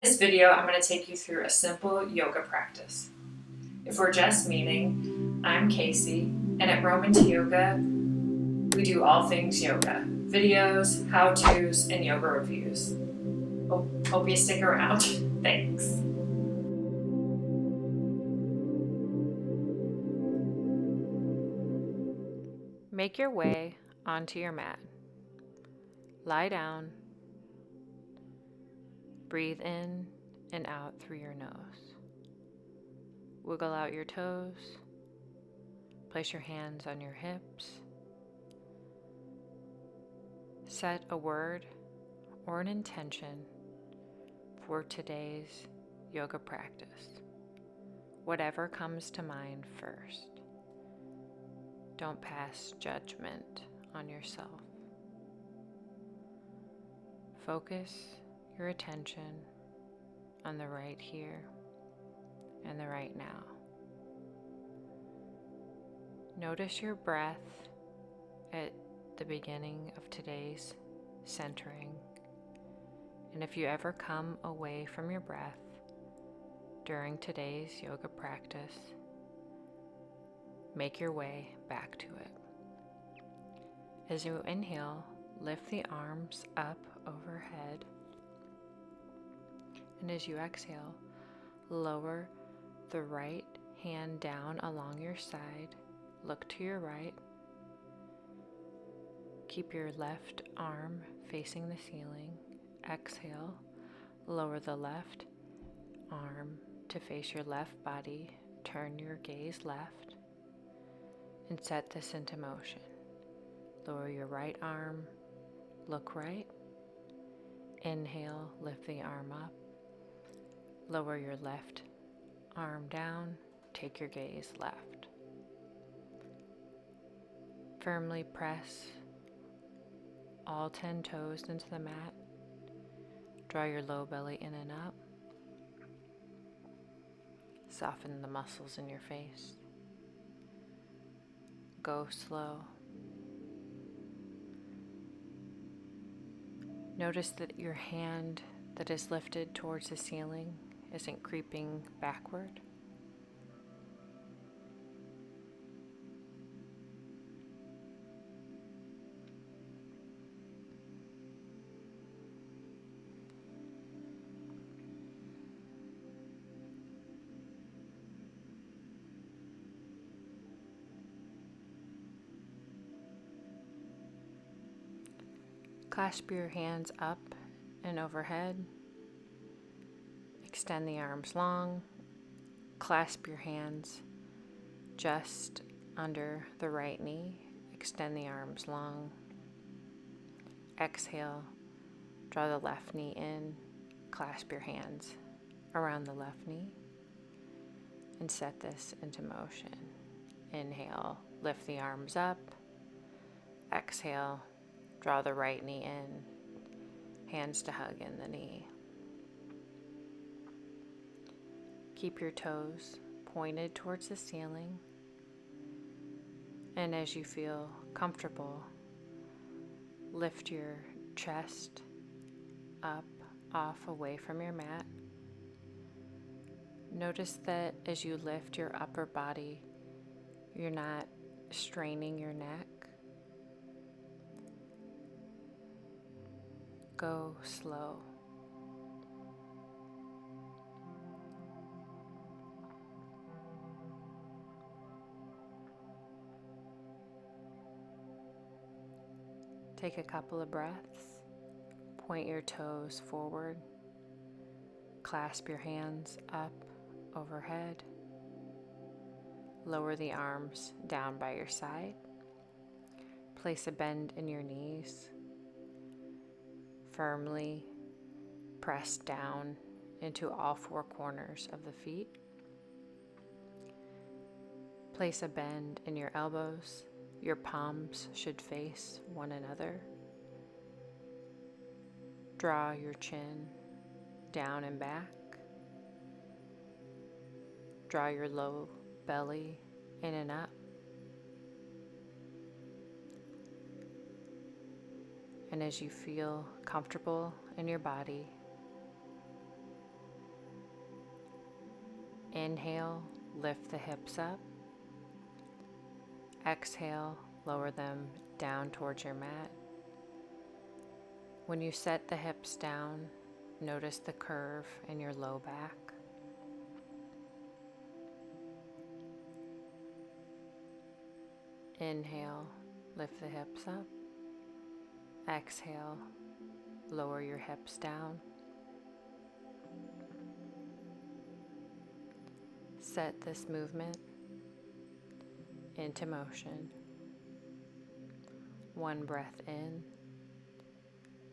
In this video, I'm going to take you through a simple yoga practice. If we're just meeting, I'm Casey, and at Roman Yoga, we do all things yoga videos, how to's, and yoga reviews. Hope you stick around. Thanks. Make your way onto your mat. Lie down. Breathe in and out through your nose. Wiggle out your toes. Place your hands on your hips. Set a word or an intention for today's yoga practice. Whatever comes to mind first. Don't pass judgment on yourself. Focus your attention on the right here and the right now. Notice your breath at the beginning of today's centering. And if you ever come away from your breath during today's yoga practice, make your way back to it. As you inhale, lift the arms up overhead. And as you exhale, lower the right hand down along your side. Look to your right. Keep your left arm facing the ceiling. Exhale, lower the left arm to face your left body. Turn your gaze left and set this into motion. Lower your right arm, look right. Inhale, lift the arm up. Lower your left arm down, take your gaze left. Firmly press all 10 toes into the mat. Draw your low belly in and up. Soften the muscles in your face. Go slow. Notice that your hand that is lifted towards the ceiling isn't creeping backward. Clasp your hands up and overhead. Extend the arms long. Clasp your hands just under the right knee. Extend the arms long. Exhale, draw the left knee in. Clasp your hands around the left knee and set this into motion. Inhale, lift the arms up. Exhale, draw the right knee in, hands to hug in the knee. Keep your toes pointed towards the ceiling, and as you feel comfortable, lift your chest up, off, away from your mat. Notice that as you lift your upper body, you're not straining your neck. Go slow. Take a couple of breaths. Point your toes forward. Clasp your hands up overhead. Lower the arms down by your side. Place a bend in your knees. Firmly press down into all four corners of the feet. Place a bend in your elbows. Your palms should face one another. Draw your chin down and back. Draw your low belly in and up. And as you feel comfortable in your body, Inhale, lift the hips up. Exhale, lower them down towards your mat. When you set the hips down, notice the curve in your low back. Inhale, lift the hips up. Exhale, lower your hips down. Set this movement into motion. One breath in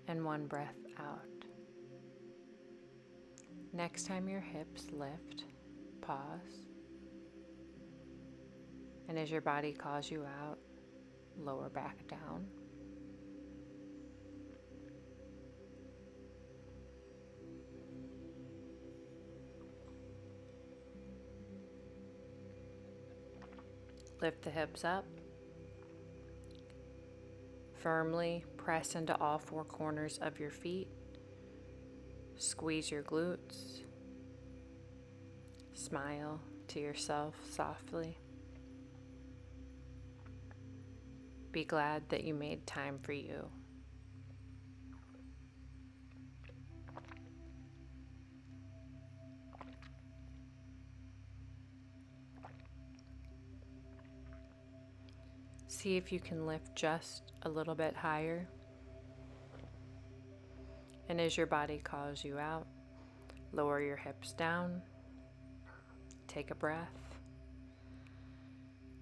and one breath out. Next time your hips lift, pause. And as your body calls you out, lower back down. Lift the hips up. Firmly press into all four corners of your feet. Squeeze your glutes. Smile to yourself softly. Be glad that you made time for you. See if you can lift just a little bit higher. And as your body calls you out, lower your hips down. Take a breath.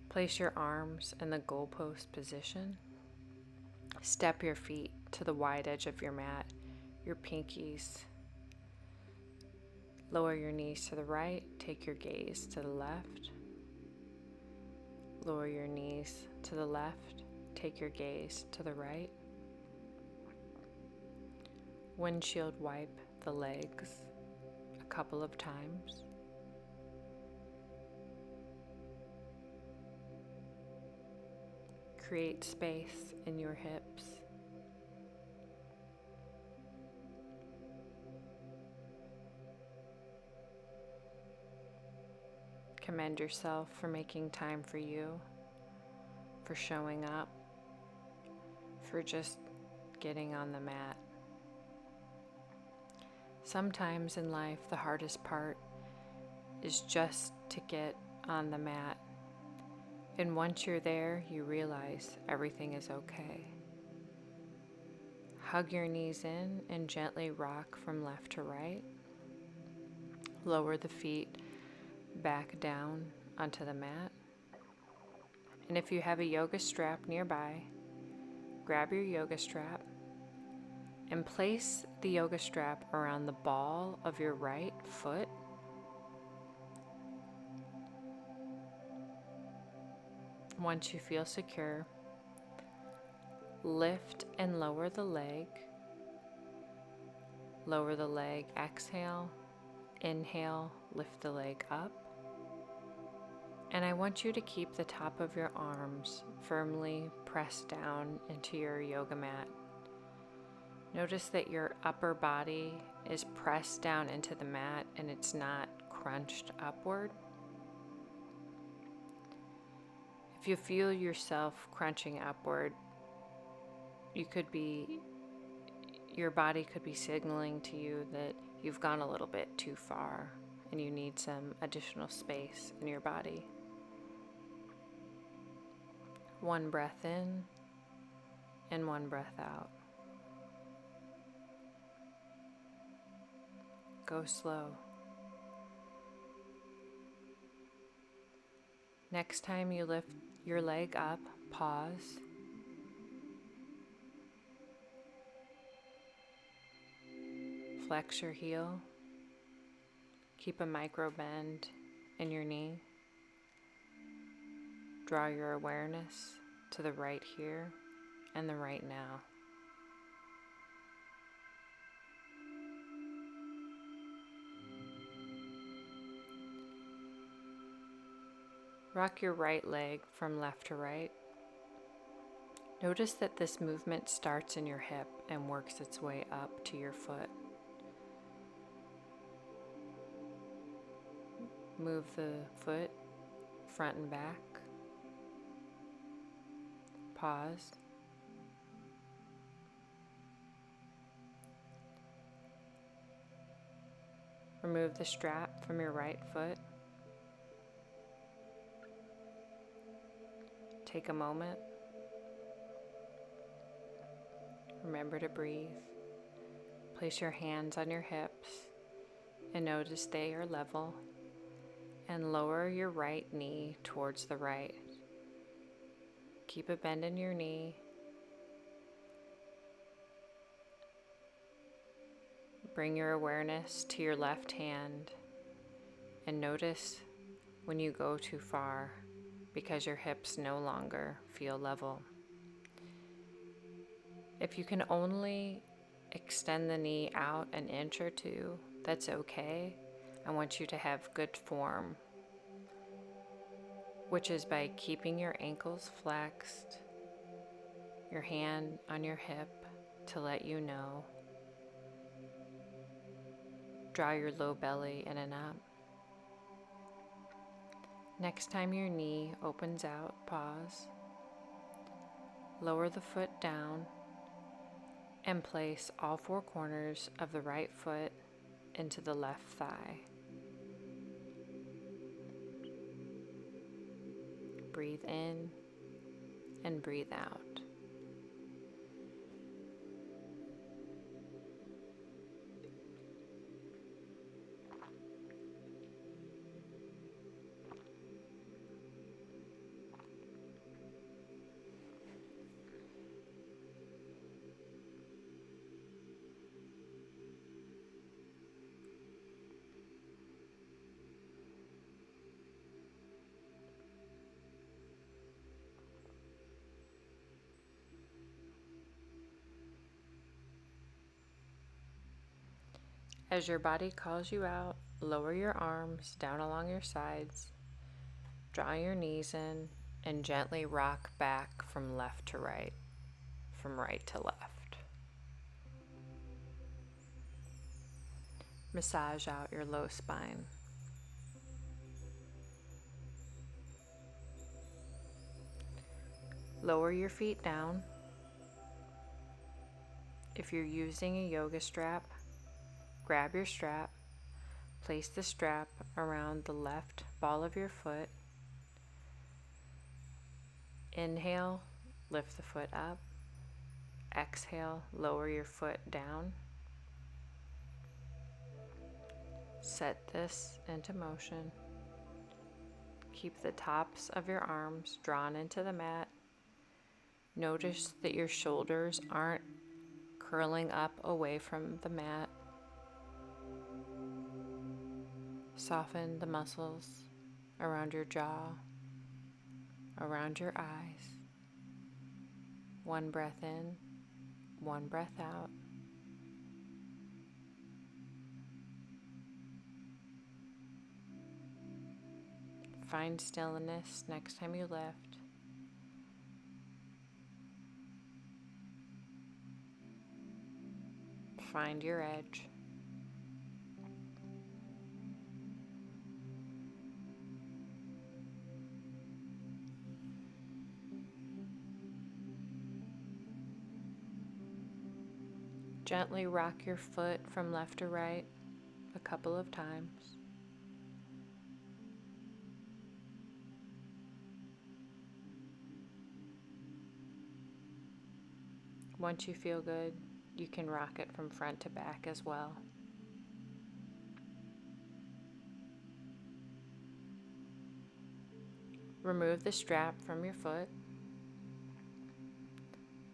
Place your arms in the goalpost position. Step your feet to the wide edge of your mat, your pinkies. Lower your knees to the right. Take your gaze to the left. Lower your knees to the left. Take your gaze to the right. Windshield wipe the legs a couple of times. Create space in your hips. Commend yourself for making time for you, for showing up, for just getting on the mat. Sometimes in life, the hardest part is just to get on the mat. And once you're there, you realize everything is okay. Hug your knees in and gently rock from left to right. Lower the feet back down onto the mat. And if you have a yoga strap nearby, grab your yoga strap and place the yoga strap around the ball of your right foot. Once you feel secure, lift and lower the leg. Lower the leg, exhale, inhale, lift the leg up. And I want you to keep the top of your arms firmly pressed down into your yoga mat. Notice that your upper body is pressed down into the mat and it's not crunched upward. If you feel yourself crunching upward, your body could be signaling to you that you've gone a little bit too far and you need some additional space in your body. One breath in and one breath out. Go slow. Next time you lift your leg up, pause. Flex your heel. Keep a micro bend in your knee. Draw your awareness to the right here and the right now. Rock your right leg from left to right. Notice that this movement starts in your hip and works its way up to your foot. Move the foot front and back. Pause. Remove the strap from your right foot. Take a moment. Remember to breathe. Place your hands on your hips and notice they are level, and lower your right knee towards the right. Keep a bend in your knee. Bring your awareness to your left hand and notice when you go too far because your hips no longer feel level. If you can only extend the knee out an inch or two, that's okay. I want you to have good form, which is by keeping your ankles flexed, your hand on your hip to let you know. Draw your low belly in and up. Next time your knee opens out, pause. Lower the foot down and place all four corners of the right foot into the left thigh. Breathe in and breathe out. As your body calls you out, lower your arms down along your sides, draw your knees in, and gently rock back from left to right, from right to left. Massage out your low spine. Lower your feet down. If you're using a yoga strap, grab your strap, place the strap around the left ball of your foot. Inhale, lift the foot up. Exhale, lower your foot down. Set this into motion. Keep the tops of your arms drawn into the mat. Notice that your shoulders aren't curling up away from the mat. Soften the muscles around your jaw, around your eyes. One breath in, one breath out. Find stillness next time you lift. Find your edge. Gently rock your foot from left to right a couple of times. Once you feel good, you can rock it from front to back as well. Remove the strap from your foot.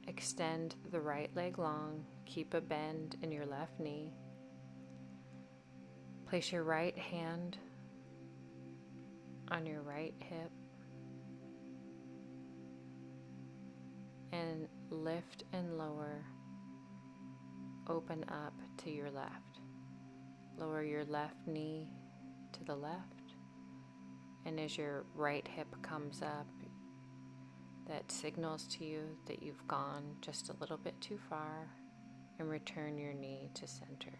Extend the right leg long. Keep a bend in your left knee. Place your right hand on your right hip and lift and lower. Open up to your left. Lower your left knee to the left, and as your right hip comes up, that signals to you that you've gone just a little bit too far, and return your knee to center.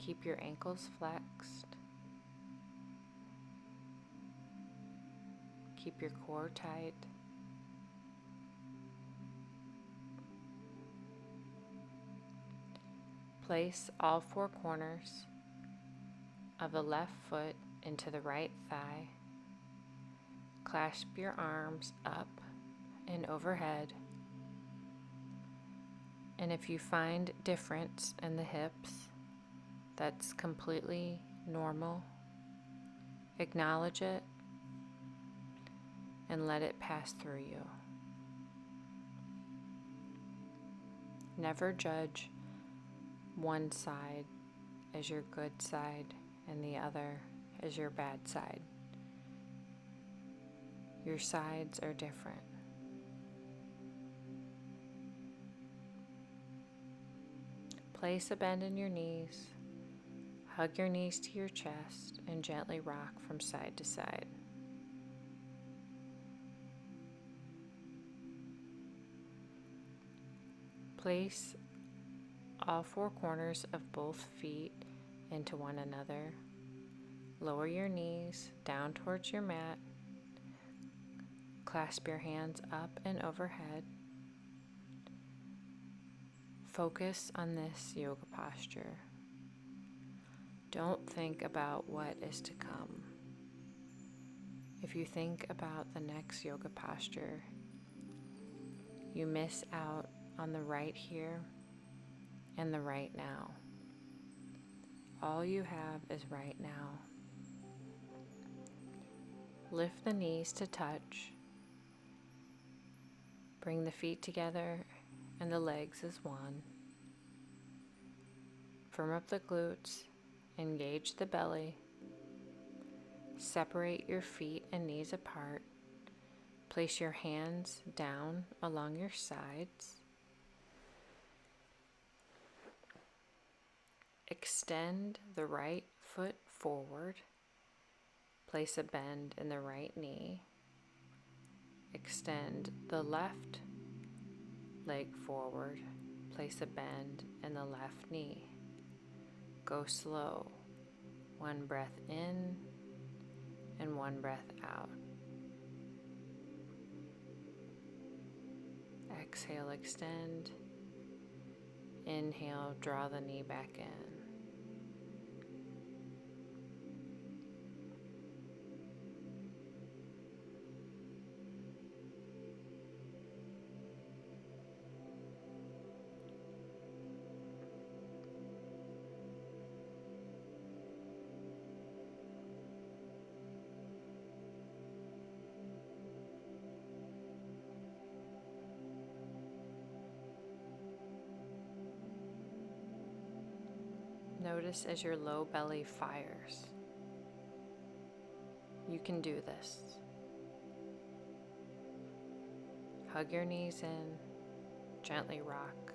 Keep your ankles flexed. Keep your core tight. Place all four corners of the left foot into the right thigh. Clasp your arms up and overhead. And if you find difference in the hips, that's completely normal. Acknowledge it and let it pass through you. Never judge one side as your good side and the other as your bad side. Your sides are different. Place a bend in your knees. Hug your knees to your chest and gently rock from side to side. Place all four corners of both feet into one another. Lower your knees down towards your mat. Clasp your hands up and overhead. Focus on this yoga posture. Don't think about what is to come. If you think about the next yoga posture, you miss out on the right here and the right now. All you have is right now. Lift the knees to touch. Bring the feet together and the legs as one. Firm up the glutes, engage the belly. Separate your feet and knees apart. Place your hands down along your sides. Extend the right foot forward. Place a bend in the right knee. Extend the left leg forward. Place a bend in the left knee. Go slow. One breath in and one breath out. Exhale, extend. Inhale, draw the knee back in. Notice as your low belly fires. You can do this. Hug your knees in, gently rock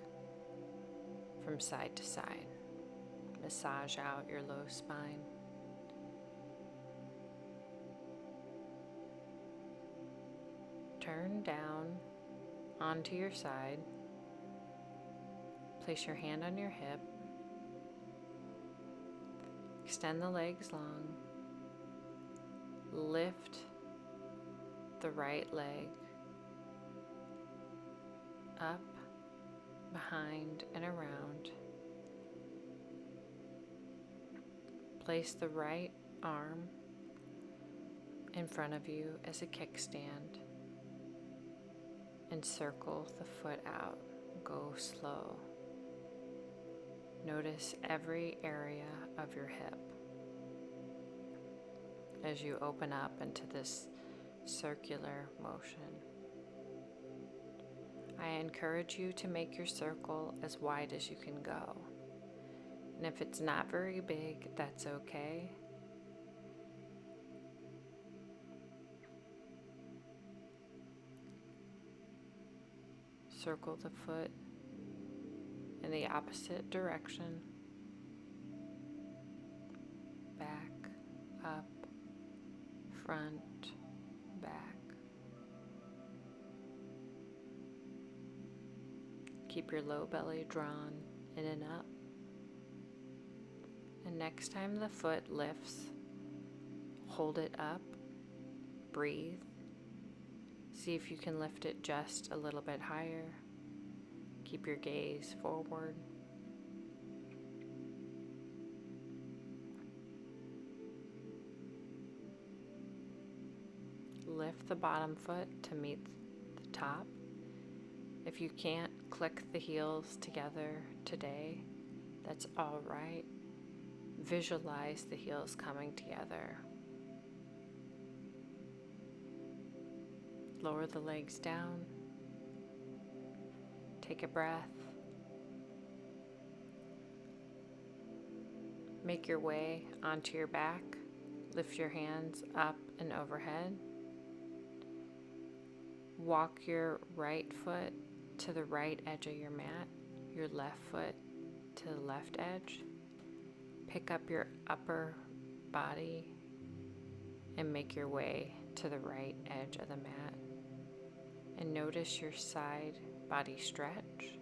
from side to side. Massage out your low spine. Turn down onto your side. Place your hand on your hip. Extend the legs long. Lift the right leg up, behind, and around. Place the right arm in front of you as a kickstand and circle the foot out. Go slow. Notice every area of your hip as you open up into this circular motion. I encourage you to make your circle as wide as you can go. And if it's not very big, that's okay. Circle the foot in the opposite direction. Back, up, front, back. Keep your low belly drawn in and up Next time the foot lifts, hold it up, breathe. See if you can lift it just a little bit higher. Keep your gaze forward. Lift the bottom foot to meet the top. If you can't click the heels together today, that's all right. Visualize the heels coming together. Lower the legs down. Take a breath. Make your way onto your back. Lift your hands up and overhead. Walk your right foot to the right edge of your mat, your left foot to the left edge. Pick up your upper body and make your way to the right edge of the mat. And notice your side body stretch.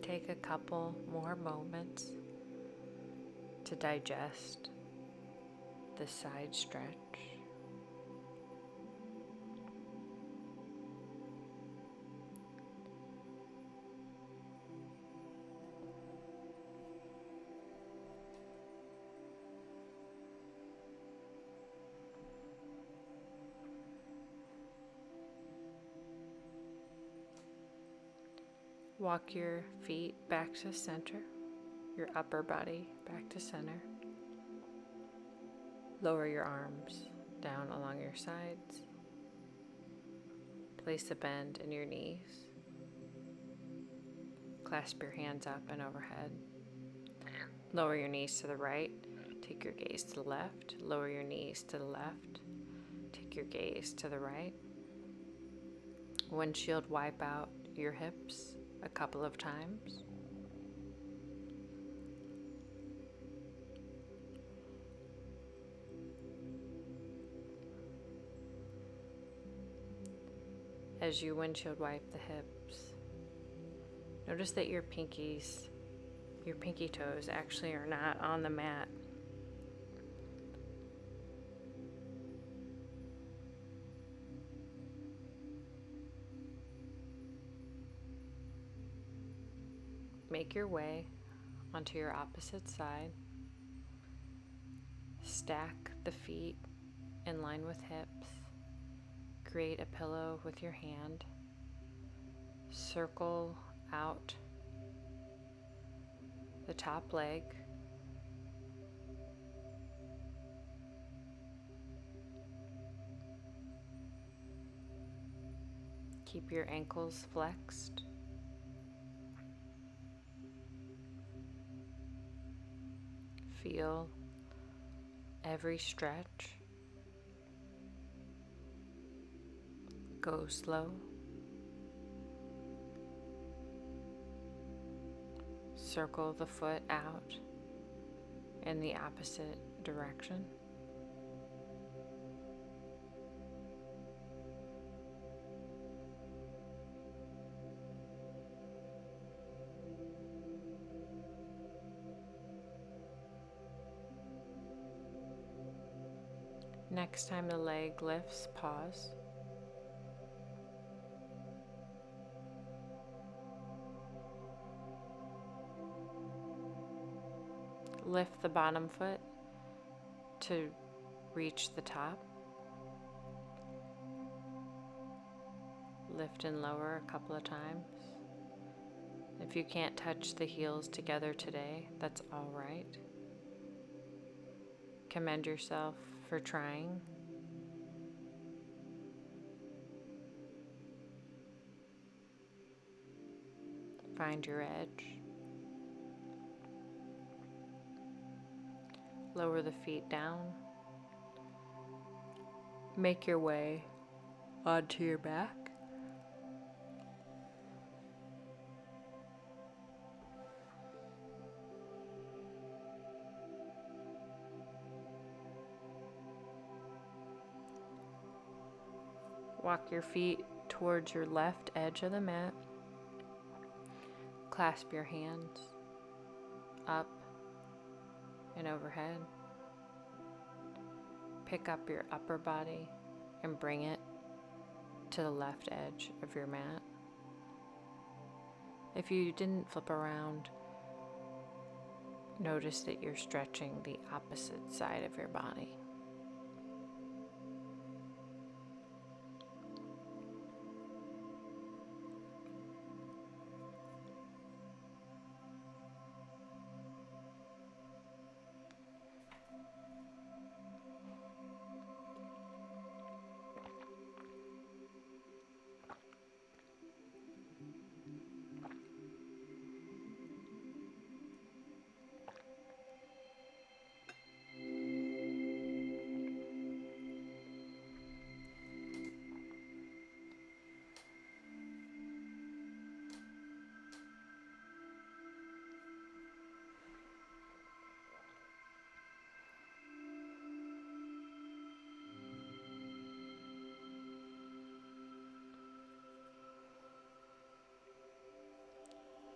Take a couple more moments to digest the side stretch. Walk your feet back to center, your upper body back to center. Lower your arms down along your sides. Place a bend in your knees. Clasp your hands up and overhead. Lower your knees to the right. Take your gaze to the left. Lower your knees to the left. Take your gaze to the right. Windshield wipe out your hips a couple of times. As you windshield wipe the hips, notice that your pinky toes actually are not on the mat. Make your way onto your opposite side. Stack the feet in line with hips. Create a pillow with your hand. Circle out the top leg. Keep your ankles flexed. Feel every stretch. Go slow. Circle the foot out in the opposite direction. Next time the leg lifts, pause. Lift the bottom foot to reach the top. Lift and lower a couple of times. If you can't touch the heels together today, that's all right. Commend yourself for trying. Find your edge. Lower the feet down. Make your way onto your back. Walk your feet towards your left edge of the mat. Clasp your hands up and overhead. Pick up your upper body and bring it to the left edge of your mat. If you didn't flip around, notice that you're stretching the opposite side of your body.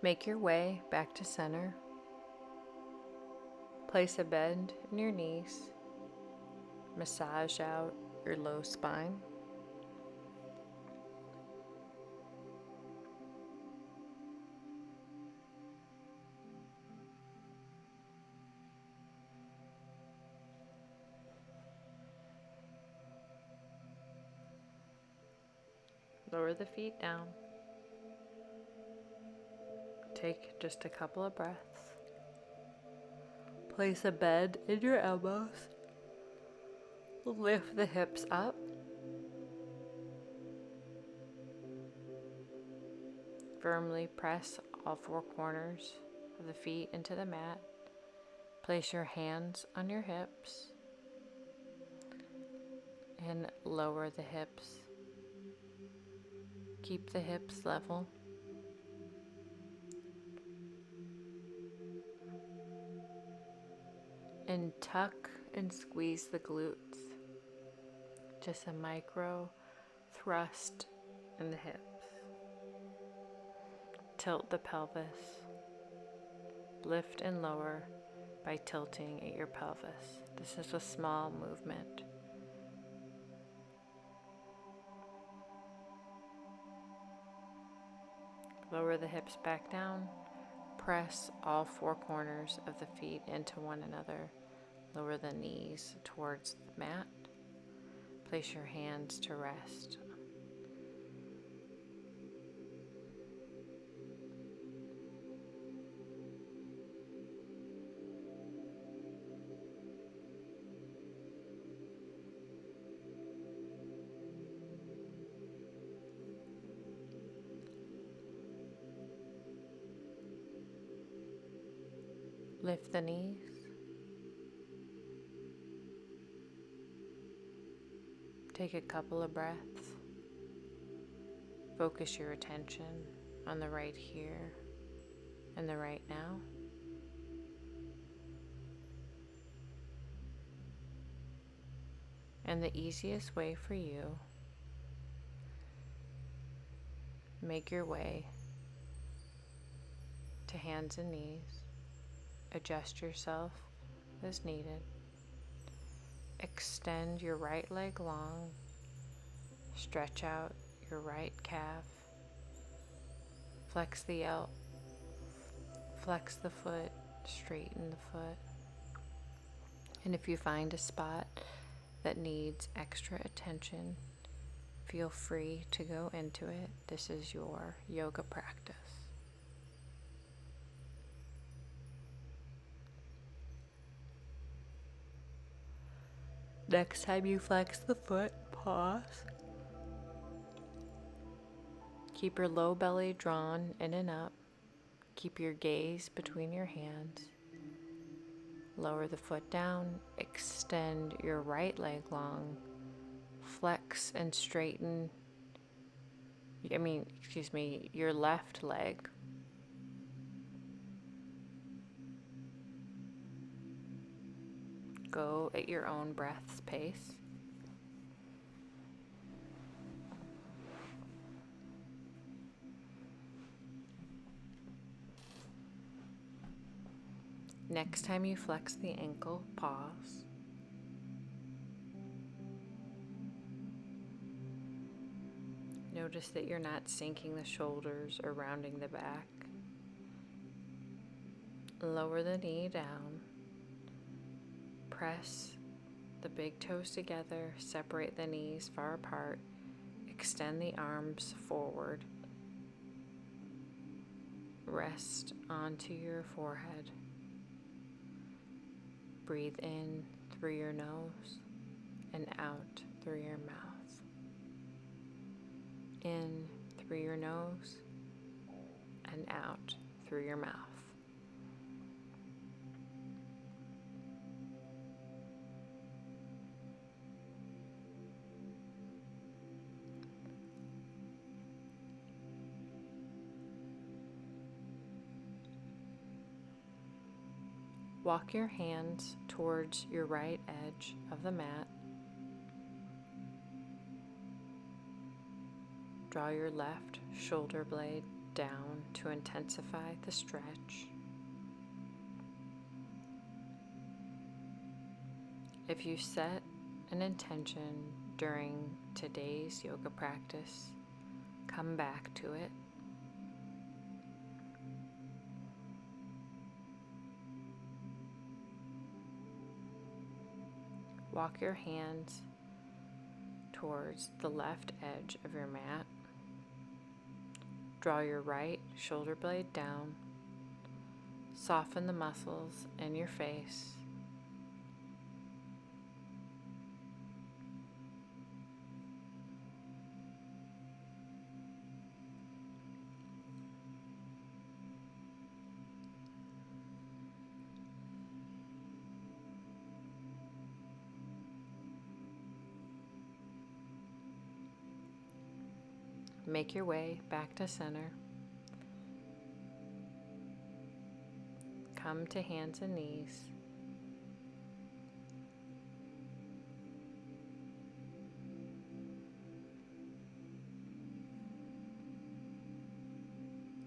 Make your way back to center. Place a bend in your knees. Massage out your low spine. Lower the feet down. Take just a couple of breaths. Place a bend in your elbows. Lift the hips up. Firmly press all four corners of the feet into the mat. Place your hands on your hips and lower the hips. Keep the hips level. And tuck and squeeze the glutes. Just a micro thrust in the hips. Tilt the pelvis. Lift and lower by tilting at your pelvis. This is a small movement. Lower the hips back down. Press all four corners of the feet into one another. Lower the knees towards the mat. Place your hands to rest. Lift the knees. Take a couple of breaths. Focus your attention on the right here and the right now. And the easiest way for you, make your way to hands and knees. Adjust yourself as needed. Extend your right leg long. Stretch out your right calf. Flex the flex the foot, straighten the foot. And if you find a spot that needs extra attention, feel free to go into it. This is your yoga practice. Next time you flex the foot, pause. Keep your low belly drawn in and up. Keep your gaze between your hands. Lower the foot down. Extend your right leg long. Flex and straighten, your left leg. Go at your own breath's pace. Next time you flex the ankle, pause. Notice that you're not sinking the shoulders or rounding the back. Lower the knee down. Press the big toes together, separate the knees far apart, extend the arms forward. Rest onto your forehead. Breathe in through your nose and out through your mouth. In through your nose and out through your mouth. Walk your hands towards your right edge of the mat. Draw your left shoulder blade down to intensify the stretch. If you set an intention during today's yoga practice, come back to it. Walk your hands towards the left edge of your mat. Draw your right shoulder blade down. Soften the muscles in your face. Make your way back to center. Come to hands and knees.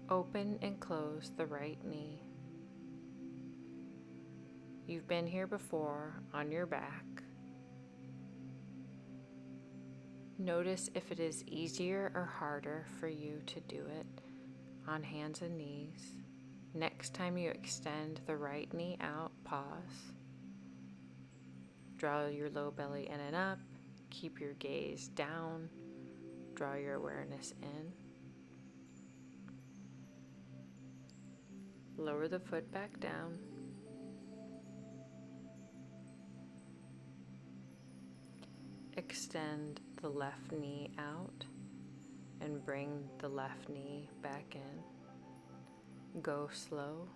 Open and close the right knee. You've been here before on your back. Notice if it is easier or harder for you to do it on hands and knees. Next time you extend the right knee out, pause. Draw your low belly in and up. Keep your gaze down. Draw your awareness in. Lower the foot back down. Extend the left knee out and bring the left knee back in. Go slow.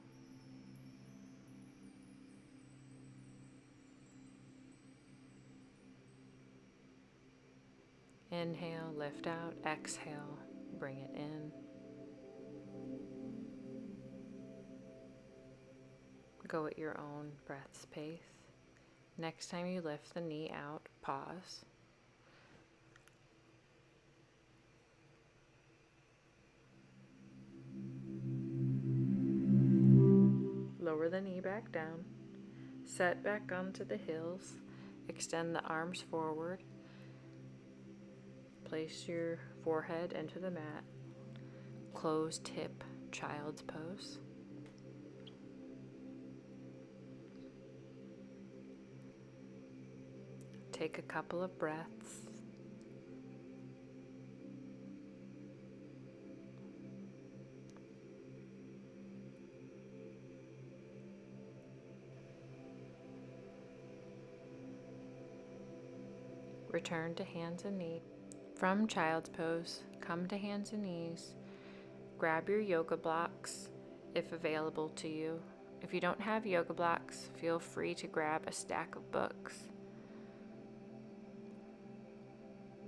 Inhale, lift out. Exhale, bring it in. Go at your own breath's pace. Next time you lift the knee out, pause. Lower the knee back down. Set back onto the heels. Extend the arms forward. Place your forehead into the mat. Closed hip, child's pose. Take a couple of breaths. Return to hands and knees. From child's pose, come to hands and knees. Grab your yoga blocks if available to you. If you don't have yoga blocks, feel free to grab a stack of books.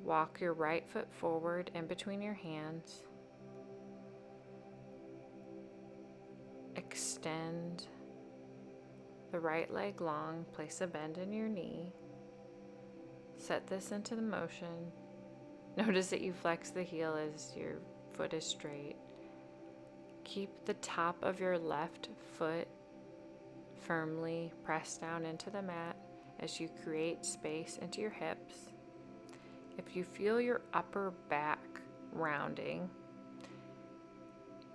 Walk your right foot forward in between your hands. Extend the right leg long. Place a bend in your knee. Set this into the motion. Notice that you flex the heel as your foot is straight. Keep the top of your left foot firmly pressed down into the mat as you create space into your hips. If you feel your upper back rounding,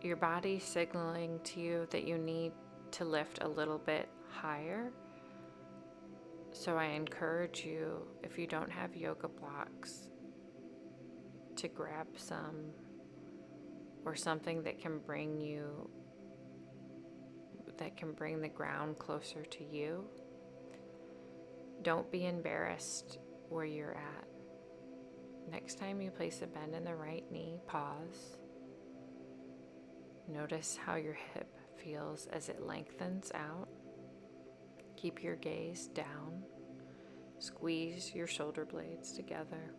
your body signaling to you that you need to lift a little bit higher. So I encourage you, if you don't have yoga blocks, to grab some, or something that can bring the ground closer to you. Don't be embarrassed where you're at. Next time you place a bend in the right knee, pause. Notice how your hip feels as it lengthens out. Keep your gaze down. Squeeze your shoulder blades together.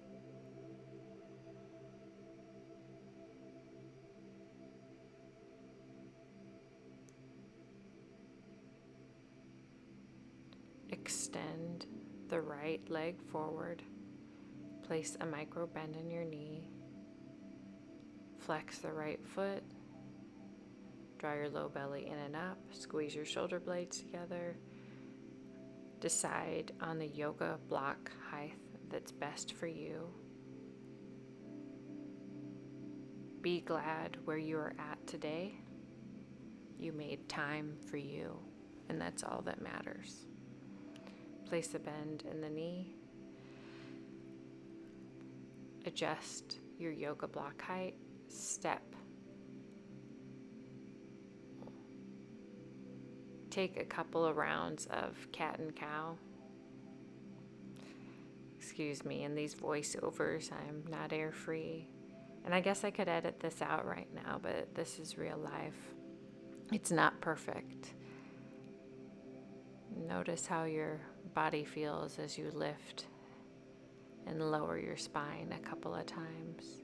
Extend the right leg forward. Place a micro bend in your knee. Flex the right foot. Draw your low belly in and up. Squeeze your shoulder blades together. Decide on the yoga block height that's best for you. Be glad where you are at today. You made time for you, and that's all that matters. Place a bend in the knee. Adjust your yoga block height. Step. Take a couple of rounds of cat and cow. Excuse me, in these voiceovers, I'm not air free. And I guess I could edit this out right now, but this is real life. It's not perfect. Notice how your body feels as you lift and lower your spine a couple of times.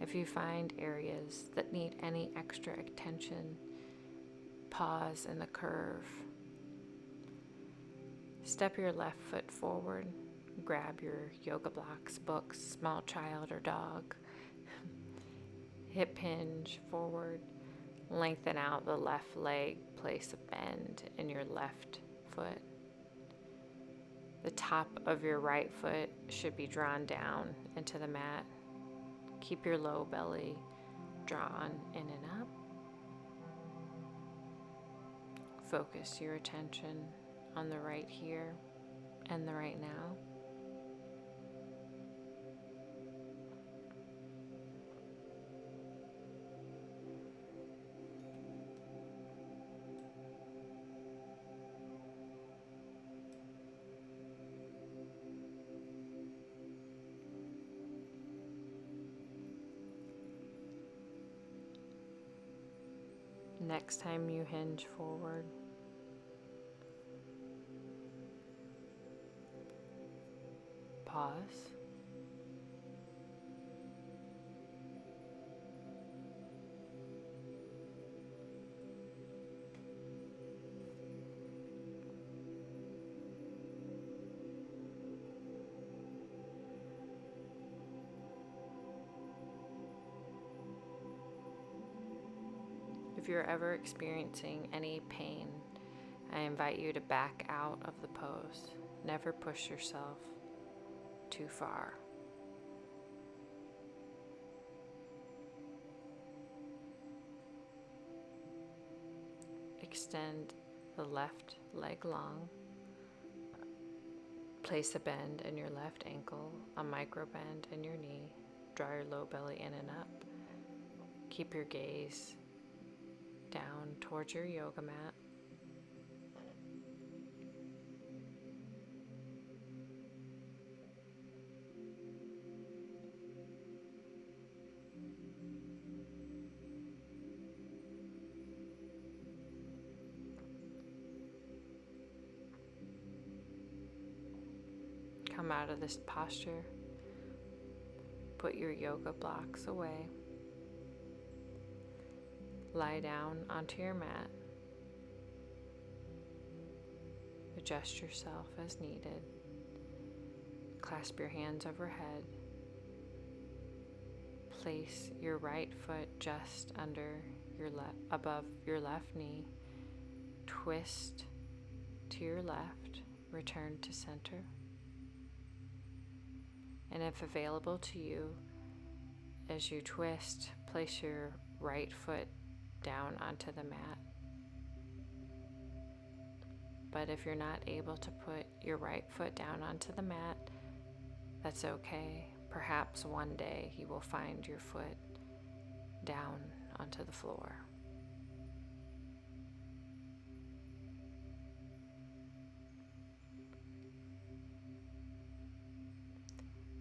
If you find areas that need any extra attention, pause in the curve. Step your left foot forward. Grab your yoga blocks, books, small child or dog. Hip hinge forward. Lengthen out the left leg. Place a bend in your left foot. The top of your right foot should be drawn down into the mat. Keep your low belly drawn in and up. Focus your attention on the right here and the right now. Next time you hinge forward, pause. If you're ever experiencing any pain, I invite you to back out of the pose. Never push yourself too far. Extend the left leg long. Place a bend in your left ankle, a micro bend in your knee. Draw your low belly in and up. Keep your gaze down towards your yoga mat. Come out of this posture. Put your yoga blocks away. Lie down onto your mat. Adjust yourself as needed. Clasp your hands overhead. Place your right foot just under above your left knee. Twist to your left. Return to center. And if available to you, as you twist, place your right foot down onto the mat. But if you're not able to put your right foot down onto the mat, that's okay. Perhaps one day you will find your foot down onto the floor.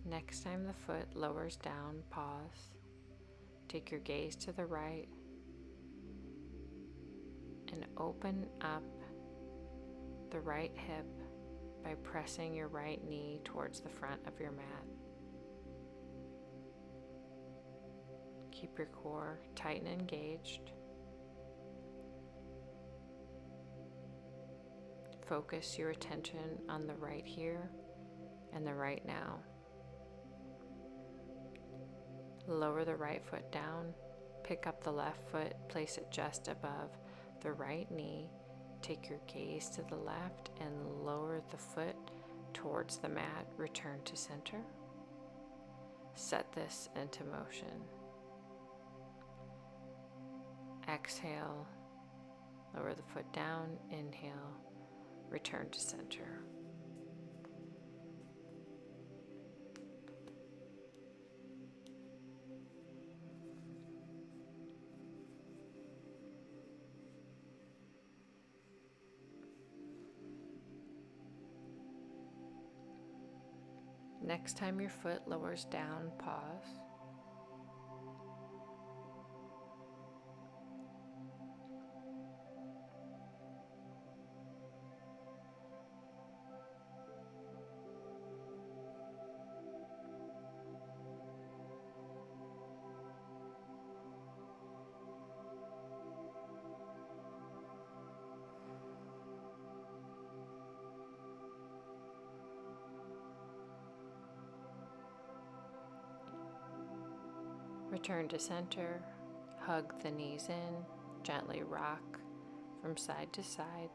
Next time the foot lowers down, pause. Take your gaze to the right and open up the right hip by pressing your right knee towards the front of your mat. Keep your core tight and engaged. Focus your attention on the right here and the right now. Lower the right foot down, pick up the left foot, place it just above the right knee. Take your gaze to the left and lower the foot towards the mat. Return to center. Set this into motion. Exhale, lower the foot down, inhale, return to center. Next time your foot lowers down, pause. Return to center, hug the knees in, gently rock from side to side.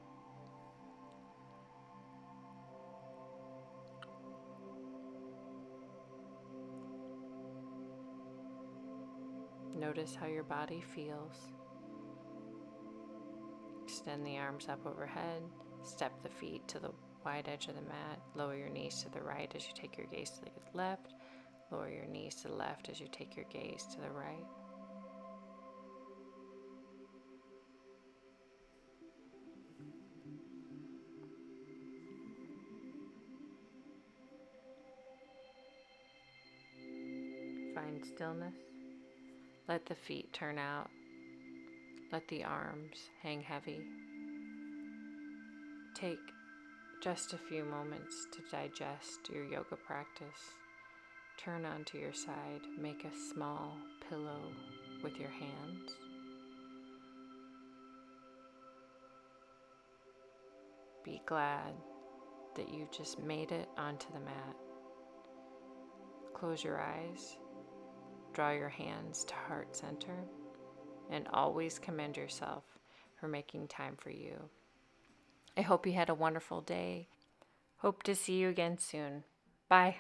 Notice how your body feels. Extend the arms up overhead, step the feet to the wide edge of the mat, lower your knees to the right as you take your gaze to the left. Lower your knees to the left as you take your gaze to the right. Find stillness. Let the feet turn out. Let the arms hang heavy. Take just a few moments to digest your yoga practice. Turn onto your side, make a small pillow with your hands. Be glad that you just made it onto the mat. Close your eyes, draw your hands to heart center, and always commend yourself for making time for you. I hope you had a wonderful day. Hope to see you again soon. Bye.